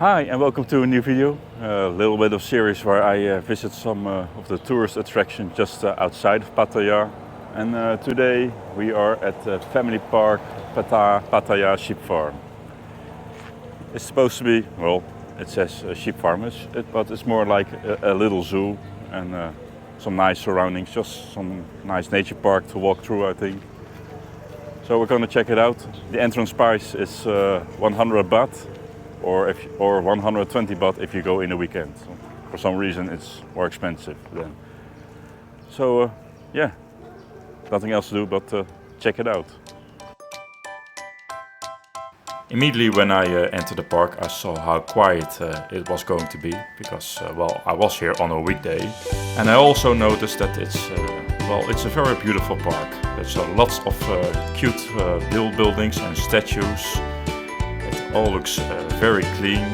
Hi and welcome to a new video, a little bit of series where I visit some of the tourist attractions just outside of Pattaya. And today we are at the family park Pattaya Sheep Farm. It's supposed to be, well, it says sheep farm, but it's more like a little zoo and some nice surroundings, just some nice nature park to walk through, I think. So we're going to check it out. The entrance price is 100 baht. Or 120 baht if you go in the weekend. So for some reason it's more expensive then. So yeah, nothing else to do but check it out. Immediately when I entered the park I saw how quiet it was going to be because well, I was here on a weekday, and I also noticed that it's a very beautiful park. There's lots of cute buildings and statues. It all looks very clean.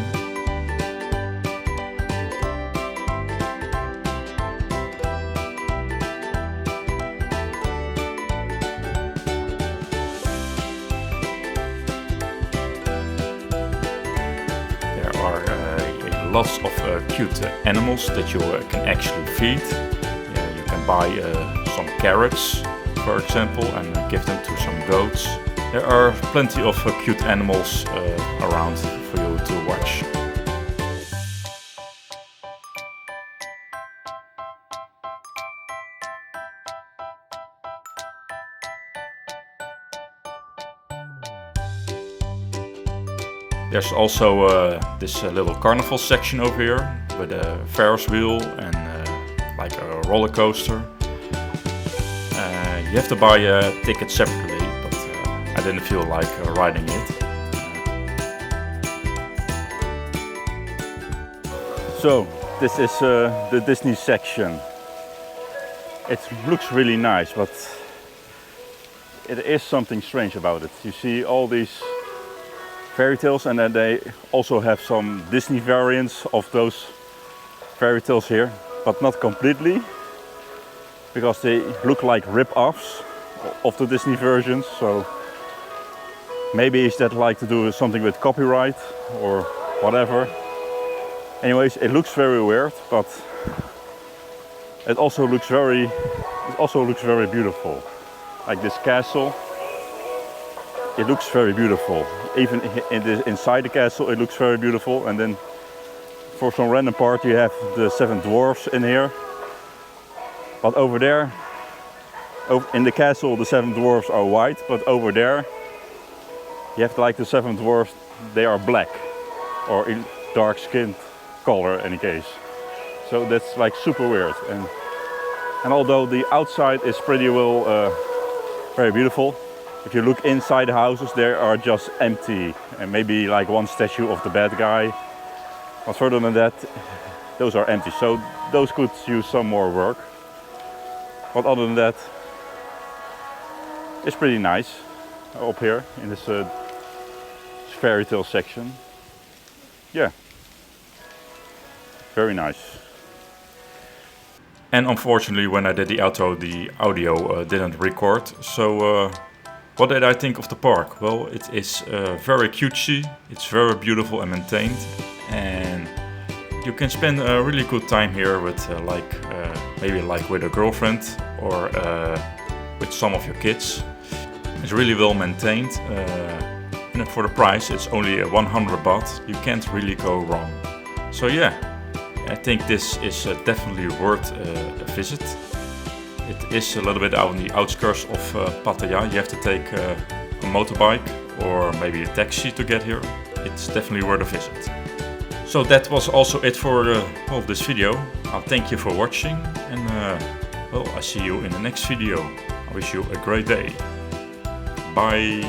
There are lots of cute animals that you can actually feed. You can buy some carrots, for example, and give them to some goats. There are plenty of cute animals around for you to watch. There's also this little carnival section over here with a Ferris wheel and like a roller coaster. You have to buy a ticket separately. I didn't feel like riding it. So this is the Disney section. It looks really nice, but it is something strange about it. You see all these fairy tales, and then they also have some Disney variants of those fairy tales here, but not completely, because they look like rip-offs of the Disney versions. So maybe is that like to do something with copyright or whatever. Anyways, it looks very weird, but it also looks very beautiful. Like this castle, it looks very beautiful. Even inside the castle, it looks very beautiful. And then for some random part, you have the 7 dwarfs in here. But over there, in the castle, the 7 dwarfs are white, but over there, you have like the 7 dwarfs, they are black or in dark skinned color in any case. So that's like super weird. And although the outside is pretty well very beautiful, if you look inside the houses, they are just empty and maybe like one statue of the bad guy. But further than that, those are empty. So those could use some more work. But other than that, it's pretty nice up here in this fairy tale section. Yeah, very nice. And unfortunately, when I did the outro, the audio didn't record. So what did I think of the park? Well, it is very cutesy, it's very beautiful and maintained, and you can spend a really good time here with maybe like with a girlfriend or with some of your kids. It's really well maintained. And for the price, it's only 100 baht. You can't really go wrong. So yeah, I think this is definitely worth a visit. It is a little bit out on the outskirts of Pattaya. You have to take a motorbike or maybe a taxi to get here. It's definitely worth a visit. So that was also it for this video. I'll thank you for watching, and well, I see you in the next video. I wish you a great day. Bye.